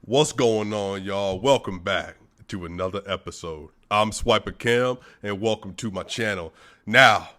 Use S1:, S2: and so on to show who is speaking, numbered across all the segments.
S1: What's going on, y'all? Welcome back to another episode. I'm SwipaCam, and welcome to my channel. Now,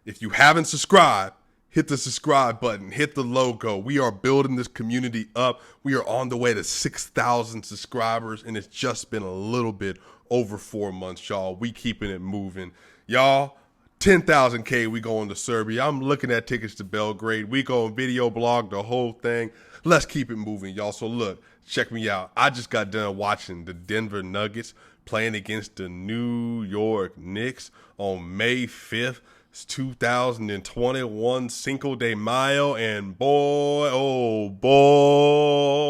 S1: if you haven't subscribed, hit the subscribe button, hit the logo. We are building this community up. We are on the way to 6,000 subscribers, and it's just been a little bit over 4 months, y'all. We keeping it moving. Y'all, 10,000K, we going to Serbia. I'm looking at tickets to Belgrade. We going video blog, the whole thing. Let's keep it moving, y'all. So look, check me out. I just got done watching the Denver Nuggets playing against the New York Knicks on May 5th, 2021, Cinco de Mayo. And boy, oh boy,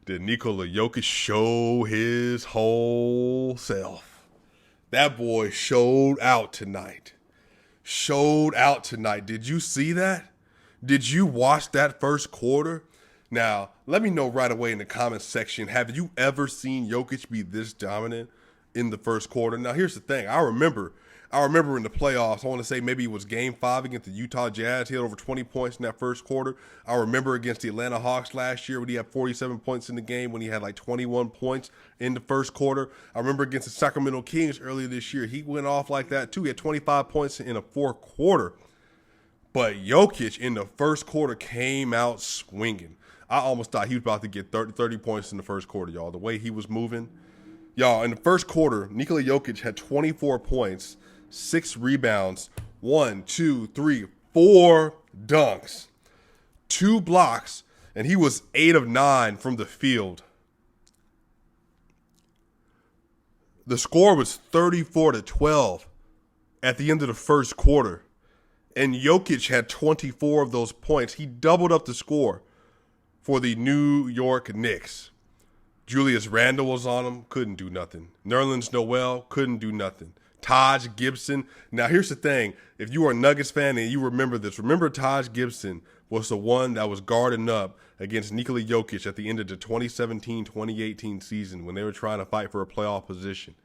S1: did Nikola Jokic show his whole self. That boy showed out tonight. Did you see that? Did you watch that first quarter? Now, let me know right away in the comments section, have you ever seen Jokic be this dominant in the first quarter? Now, here's the thing. I remember in the playoffs, I want to say maybe it was Game 5 against the Utah Jazz. He had over 20 points in that first quarter. I remember against the Atlanta Hawks last year when he had 47 points in the game, when he had like 21 points in the first quarter. I remember against the Sacramento Kings earlier this year. He went off like that too. He had 25 points in a fourth quarter. But Jokic in the first quarter came out swinging. I almost thought he was about to get 30 points in the first quarter, y'all. The way he was moving. Y'all, in the first quarter, Nikola Jokic had 24 points, 6 rebounds, 4 dunks, 2 blocks, and he was 8 of 9 from the field. The score was 34-12 at the end of the first quarter. And Jokic had 24 of those points. He doubled up the score for the New York Knicks. Julius Randle was on him, couldn't do nothing. Nerlens Noel couldn't do nothing. Taj Gibson. Now, here's the thing. If you are a Nuggets fan and you remember this, remember Taj Gibson was the one that was guarding up against Nikola Jokic at the end of the 2017-2018 season when they were trying to fight for a playoff position.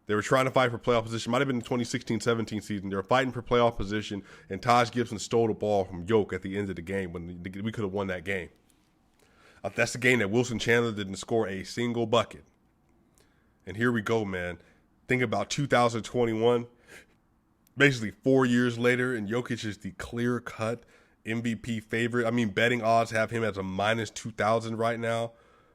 S1: They were trying to fight for playoff position. Might have been the 2016-17 season. They were fighting for playoff position, and Taj Gibson stole the ball from Jokic at the end of the game when we could have won that game. That's the game that Wilson Chandler didn't score a single bucket. And here we go, man. Think about 2021, basically 4 years later, and Jokic is the clear-cut MVP favorite. I mean, betting odds have him as a minus 2,000 right now,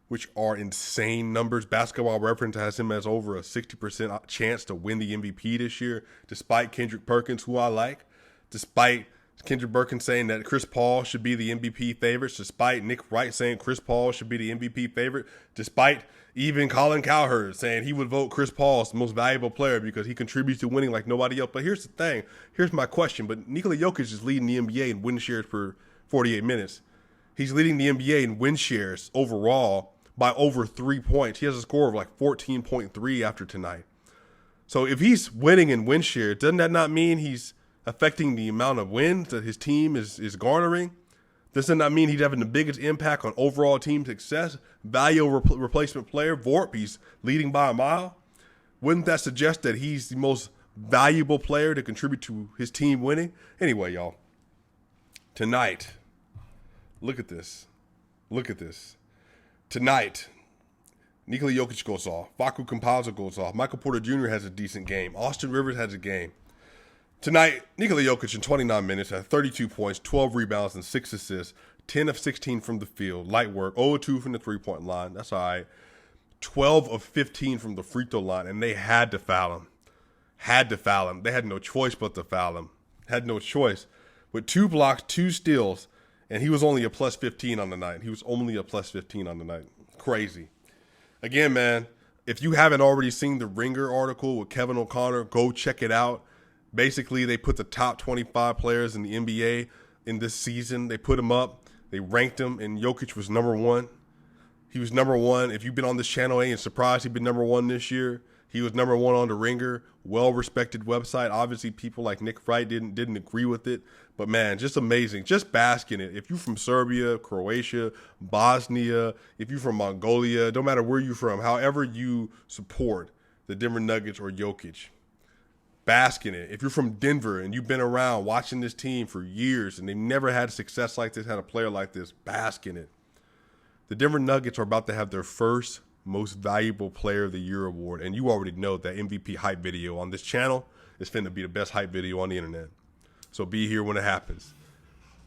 S1: which are insane numbers. Basketball Reference has him as over a 60% chance to win the MVP this year, despite Kendrick Perkins, who I like, despite Kendrick Perkins saying that Chris Paul should be the MVP favorite, despite Nick Wright saying Chris Paul should be the MVP favorite, despite even Colin Cowherd saying he would vote Chris Paul as the most valuable player because he contributes to winning like nobody else. But here's the thing. Here's my question. But Nikola Jokic is leading the NBA in win shares per 48 minutes. He's leading the NBA in win shares overall by over 3 points. He has a score of like 14.3 after tonight. So if he's winning in win share, doesn't that not mean he's affecting the amount of wins that his team is garnering? Does that not mean he's having the biggest impact on overall team success? Value replacement player, Vorp, he's leading by a mile. Wouldn't that suggest that he's the most valuable player to contribute to his team winning? Anyway, y'all, tonight, look at this. Tonight, Nikola Jokic goes off. Facu Campazza goes off. Michael Porter Jr. has a decent game. Austin Rivers has a game. Tonight, Nikola Jokic in 29 minutes had 32 points, 12 rebounds, and 6 assists, 10 of 16 from the field, light work, 0 of 2 from the three-point line. That's all right. 12 of 15 from the free throw line, and they had to foul him. They had no choice but to foul him. Had no choice. With 2 blocks, 2 steals, and he was only a plus 15 on the night. Crazy. Again, man, if you haven't already seen the Ringer article with Kevin O'Connor, go check it out. Basically, they put the top 25 players in the NBA in this season. They put them up. They ranked them, and Jokic was number 1. He was number 1. If you've been on this channel, ain't surprised he's been number 1 this year. He was number 1 on the Ringer, well-respected website. Obviously, people like Nick Wright didn't agree with it. But, man, just amazing. Just bask in it. If you're from Serbia, Croatia, Bosnia, if you're from Mongolia, no matter where you're from, however you support the Denver Nuggets or Jokic, bask in it. If you're from Denver and you've been around watching this team for years and they've never had success like this, had a player like this, bask in it. The Denver Nuggets are about to have their first Most Valuable Player of the Year award, and you already know that MVP hype video on this channel is finna be the best hype video on the internet. So be here when it happens.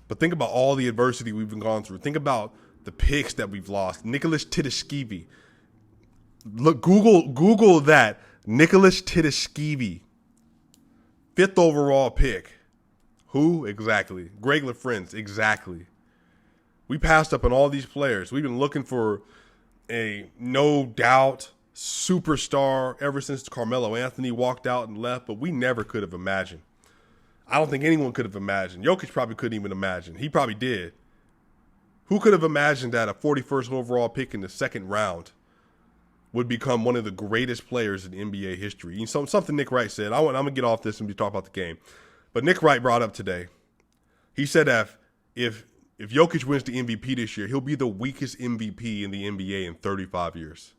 S1: But think about all the adversity we've been going through. Think about the picks that we've lost. Nicholas Titiskivi. Look, Google that. Nicholas Titiskivi. 5th overall pick. Who? Exactly. Greg LaFrentz. Exactly. We passed up on all these players. We've been looking for a no doubt superstar ever since Carmelo Anthony walked out and left, but we never could have imagined. I don't think anyone could have imagined. Jokic probably couldn't even imagine. He probably did. Who could have imagined that a 41st overall pick in the second round would become one of the greatest players in NBA history? You know, something Nick Wright said. I'm going to get off this and we talk about the game. But Nick Wright brought up today. He said that if Jokic wins the MVP this year, he'll be the weakest MVP in the NBA in 35 years.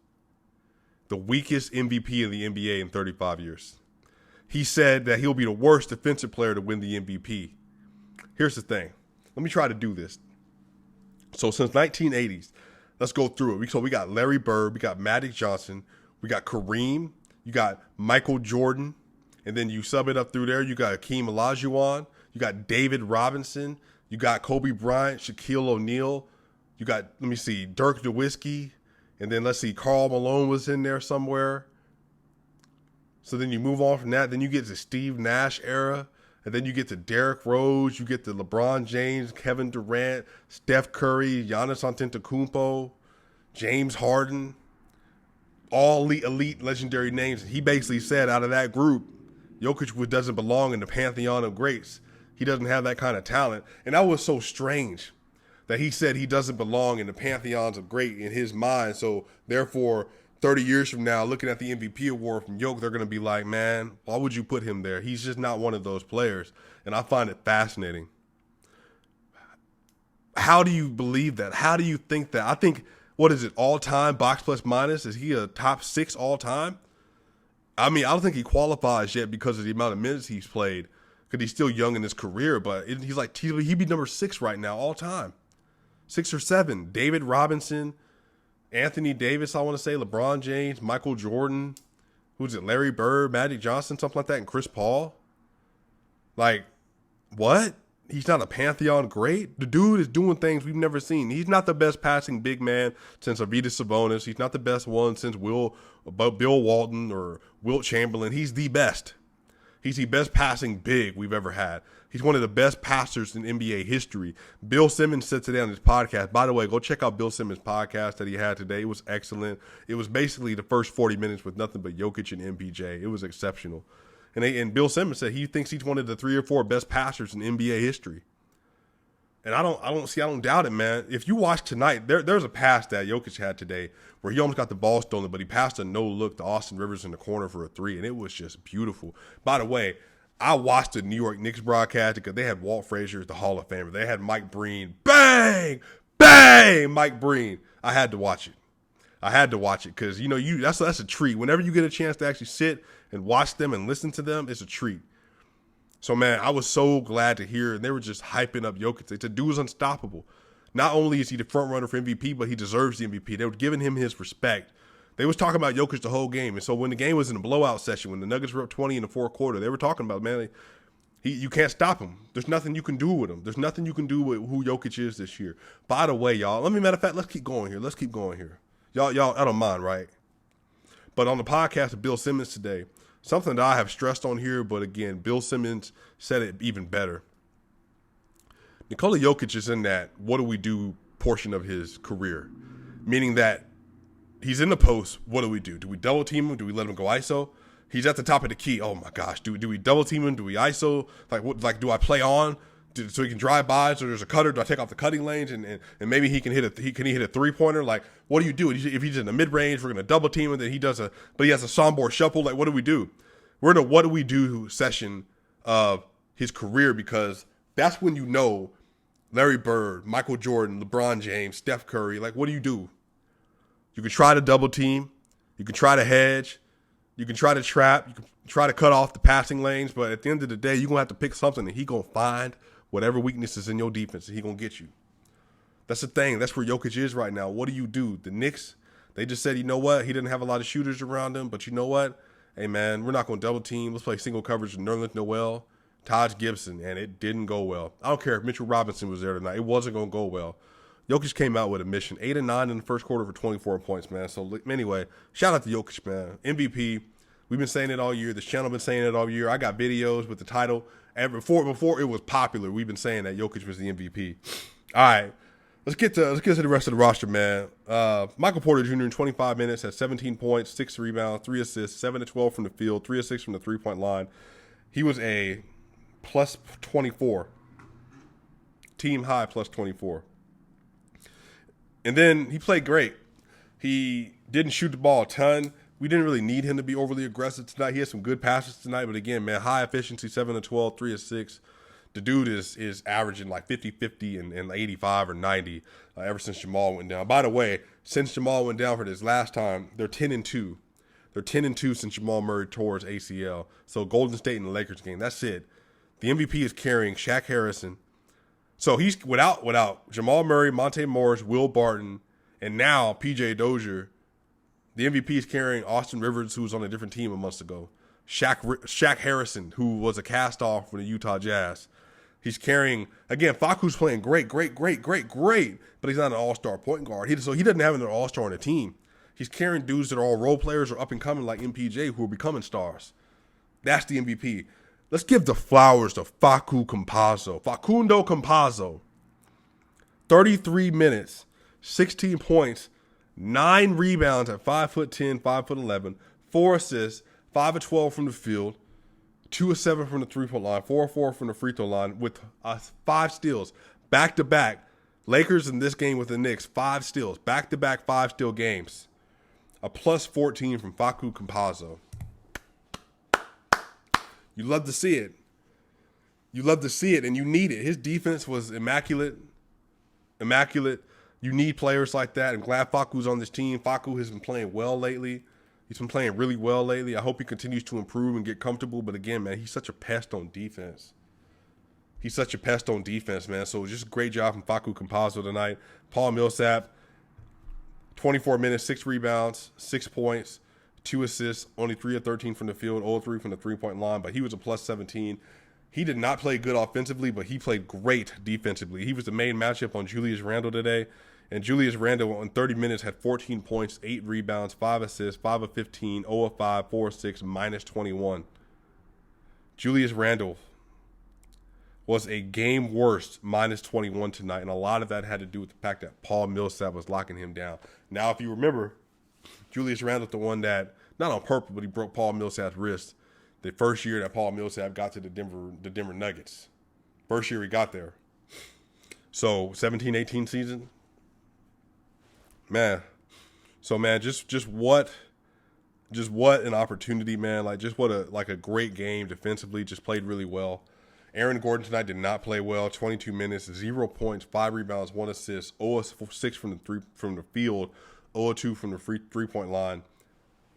S1: The weakest MVP in the NBA in 35 years. He said that he'll be the worst defensive player to win the MVP. Here's the thing. Let me try to do this. So since 1980s, let's go through it. So we got Larry Bird, we got Magic Johnson, we got Kareem, you got Michael Jordan, and then you sub it up through there. You got Hakeem Olajuwon, you got David Robinson, you got Kobe Bryant, Shaquille O'Neal, you got, let me see, Dirk Nowitzki, and then let's see, Karl Malone was in there somewhere. So then you move on from that. Then you get to Steve Nash era. And then you get to Derrick Rose. You get to LeBron James, Kevin Durant, Steph Curry, Giannis Antetokounmpo, James Harden. All elite legendary names. He basically said out of that group, Jokic doesn't belong in the pantheon of greats. He doesn't have that kind of talent. And that was so strange that he said he doesn't belong in the pantheons of great in his mind. So therefore, 30 years from now, looking at the MVP award from Jokic, they're going to be like, man, why would you put him there? He's just not one of those players. And I find it fascinating. How do you believe that? How do you think that? I think, what is it, all-time, box plus minus? Is he a top 6 all-time? I mean, I don't think he qualifies yet because of the amount of minutes he's played, because he's still young in his career. But he'd be number 6 right now, all-time. 6 or 7. David Robinson, Anthony Davis, I want to say, LeBron James, Michael Jordan, who's it, Larry Bird, Magic Johnson, something like that, and Chris Paul. Like, what? He's not a pantheon great? The dude is doing things we've never seen. He's not the best passing big man since Arvydas Sabonis. He's not the best one since Bill Walton or Wilt Chamberlain. He's the best. He's the best passing big we've ever had. He's one of the best passers in NBA history. Bill Simmons said today on his podcast. By the way, go check out Bill Simmons' podcast that he had today. It was excellent. It was basically the first 40 minutes with nothing but Jokic and MPJ. It was exceptional. And Bill Simmons said he thinks he's one of the 3 or 4 best passers in NBA history. And I don't doubt it, man. If you watch tonight, there's a pass that Jokic had today where he almost got the ball stolen, but he passed a no-look to Austin Rivers in the corner for a 3, and it was just beautiful. By the way, I watched the New York Knicks broadcast because they had Walt Frazier as the Hall of Famer. They had Mike Breen. Bang! Bang! Mike Breen. I had to watch it. Because, you know, that's a treat. Whenever you get a chance to actually sit and watch them and listen to them, it's a treat. So, man, I was so glad to hear, and they were just hyping up Jokic. They said, dude is unstoppable. Not only is he the front runner for MVP, but he deserves the MVP. They were giving him his respect. They was talking about Jokic the whole game. And so when the game was in a blowout session, when the Nuggets were up 20 in the fourth quarter, they were talking about, man, you can't stop him. There's nothing you can do with him. There's nothing you can do with who Jokic is this year. By the way, y'all, matter of fact, let's keep going here. Y'all, I don't mind, right? But on the podcast of Bill Simmons today, something that I have stressed on here, but again, Bill Simmons said it even better. Nikola Jokic is in that what do we do portion of his career, meaning that he's in the post. What do we do? Do we double team him? Do we let him go ISO? He's at the top of the key. Oh my gosh. Do we double team him? Do we ISO? Like do I play on so he can drive by? So there's a cutter. Do I take off the cutting lanes and maybe he can hit a 3-pointer? Like, what do you do? If he's in the mid range, we're gonna double team him. Then he has a soundboard shuffle. Like, what do we do? We're in a what do we do session of his career, because that's when you know Larry Bird, Michael Jordan, LeBron James, Steph Curry. Like, what do? You can try to double team. You can try to hedge. You can try to trap. You can try to cut off the passing lanes. But at the end of the day, you're going to have to pick something, and he's going to find whatever weaknesses in your defense, and he's going to get you. That's the thing. That's where Jokic is right now. What do? The Knicks, they just said, you know what? He didn't have a lot of shooters around him, but you know what? Hey, man, we're not going to double team. Let's play single coverage with Nerlens Noel, Taj Gibson, and it didn't go well. I don't care if Mitchell Robinson was there tonight. It wasn't going to go well. Jokic came out with a mission. 8 and 9 in the first quarter for 24 points, man. So, anyway, shout out to Jokic, man. MVP. We've been saying it all year. This channel been saying it all year. I got videos with the title. And before it was popular, we've been saying that Jokic was the MVP. All right. Let's get to the rest of the roster, man. Michael Porter Jr. in 25 minutes had 17 points, 6 rebounds, 3 assists, 7 to 12 from the field, 3 of 6 from the three-point line. He was a plus 24. Team high plus 24. And then he played great. He didn't shoot the ball a ton. We didn't really need him to be overly aggressive tonight. He had some good passes tonight, but again, man, high efficiency, 7 to 12, 3 of 6. The dude is averaging like 50-50 and 85 or 90 ever since Jamal went down. By the way, since Jamal went down for this last time, they're 10-2. They're 10-2 since Jamal Murray tore his ACL. So Golden State and the Lakers game, that's it. The MVP is carrying Shaq Harrison. So he's without Jamal Murray, Monte Morris, Will Barton, and now PJ Dozier. The MVP is carrying Austin Rivers, who was on a different team a month ago. Shaq Harrison, who was a cast-off for the Utah Jazz. He's carrying, again, Facu's playing great, but he's not an all-star point guard. So he doesn't have an all-star on the team. He's carrying dudes that are all role players or up-and-coming like MPJ who are becoming stars. That's the MVP. Let's give the flowers to Facu Campazza. 33 minutes, 16 points, 9 rebounds at 5'10", 5'11", 4 assists, 5 of 12 from the field, 2 of 7 from the three-point line, 4 of 4 from the free throw line with 5 steals. Back-to-back. Lakers in this game with the Knicks, 5 steals. Back-to-back 5-steal games. A plus 14 from Facu Campazza. You love to see it. You love to see it, and you need it. His defense was immaculate. You need players like that. I'm glad Facu's on this team. Facu has been playing well lately. He's been playing really well lately. I hope he continues to improve and get comfortable. But again, man, he's such a pest on defense. Man. So just a great job from Facu Campazza tonight. Paul Millsap, 24 minutes, 6 rebounds, 6 points, 2 assists, only 3 of 13 from the field, 0 of 3 from the three-point line. But he was a plus 17. He did not play good offensively, but he played great defensively. He was the main matchup on Julius Randle today. And Julius Randle in 30 minutes had 14 points, 8 rebounds, 5 assists, 5 of 15, 0 of 5, 4 of 6, minus 21. Julius Randle was a game worst, minus 21 tonight. And a lot of that had to do with the fact that Paul Millsap was locking him down. Now, if you remember, Julius Randle's the one that, not on purpose, but he broke Paul Millsap's wrist the first year that Paul Millsap got to the Denver Nuggets. First year he got there. So, 17-18 season. Man, so man, just what an opportunity, man. Like just what a great game defensively. Just played really well. Aaron Gordon tonight did not play well. 22 minutes, 0 points, 5 rebounds, 1 assist, 0 of 6 from the field, 0 of 2 from the free-point line.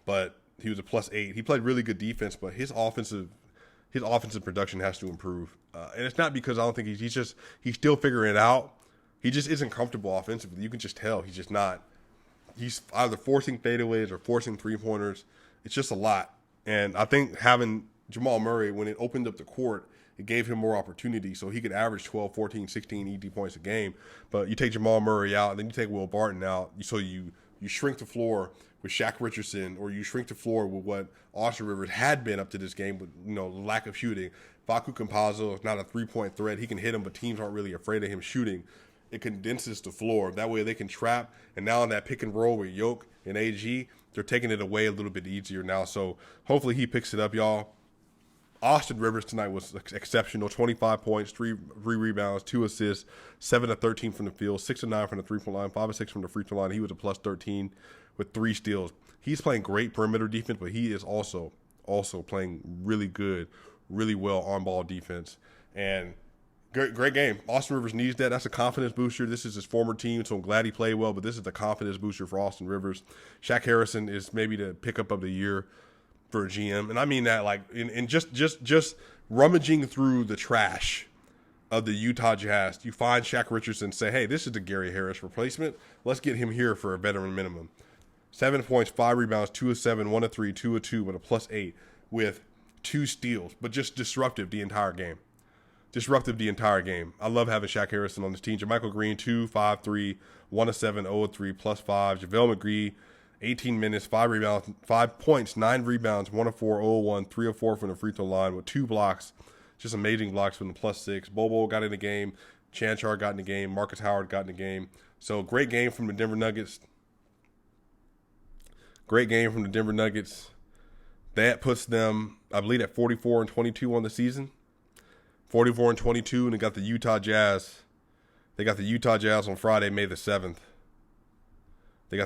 S1: But he was a plus 8. He played really good defense, but his offensive production has to improve. And it's not because I don't think he's still figuring it out. He just isn't comfortable offensively. You can just tell he's just not. He's either forcing fadeaways or forcing three-pointers. It's just a lot. And I think having Jamal Murray, when it opened up the court, it gave him more opportunity so he could average 12, 14, 16 ED points a game. But you take Jamal Murray out, and then you take Will Barton out, so you shrink the floor with Shaq Richardson, or you shrink the floor with what Austin Rivers had been up to this game with lack of shooting. Facu Campazza is not a three-point threat. He can hit him, but teams aren't really afraid of him shooting. It condenses the floor. That way they can trap. And now in that pick and roll with Yoke and AG, they're taking it away a little bit easier now. So hopefully he picks it up, y'all. Austin Rivers tonight was exceptional. 25 points, 3 rebounds, 2 assists, 7 of 13 from the field, 6 of 9 from the three-point line, 5 of 6 from the free throw line. He was a plus 13 with 3 steals. He's playing great perimeter defense, but he is also playing really good, really well on-ball defense. And great game. Austin Rivers needs that. That's a confidence booster. This is his former team, so I'm glad he played well, but this is the confidence booster for Austin Rivers. Shaq Harrison is maybe the pickup of the year for a GM. And I mean that like in just rummaging through the trash of the Utah Jazz. You find Shaq Richardson, say, hey, this is the Gary Harris replacement. Let's get him here for a veteran minimum. 7 points, 5 rebounds, 2 of 7, 1 of 3, 2 of 2, with a +8, with 2 steals, but just disruptive the entire game. I love having Shaq Harrison on this team. JaMychal Green, 2, 5, 3, 1 of 7, 0 of 3, +5. JaVale McGee, 18 minutes, 5 rebounds, 5 points, 9 rebounds, 1 of 4, 0 of 1, 3 of 4 from the free throw line with 2 blocks. Just amazing blocks from the +6. Bobo got in the game. Chanchar got in the game. Marcus Howard got in the game. So great game from the Denver Nuggets. That puts them, I believe, at 44-22 on the season. 44-22, and they got the Utah Jazz. They got the Utah Jazz on Friday, May the 7th. So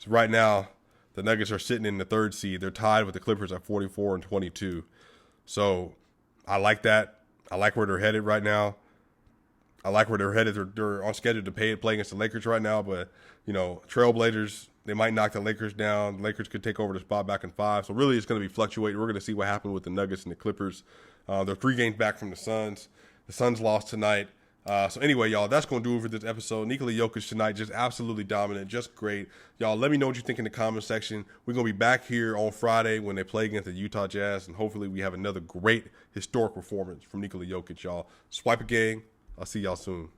S1: right now, the Nuggets are sitting in the 3rd seed. They're tied with the Clippers at 44-22. So I like that. I like where they're headed right now. They're on schedule to play against the Lakers right now, but, Trailblazers, they might knock the Lakers down. The Lakers could take over the spot back in 5. So really it's going to be fluctuating. We're going to see what happened with the Nuggets and the Clippers. They're 3 games back from the Suns. The Suns lost tonight. So anyway, y'all, that's going to do it for this episode. Nikola Jokic tonight, just absolutely dominant, just great. Y'all, let me know what you think in the comment section. We're going to be back here on Friday when they play against the Utah Jazz, and hopefully we have another great historic performance from Nikola Jokic, y'all. Swipe a gang. I'll see y'all soon.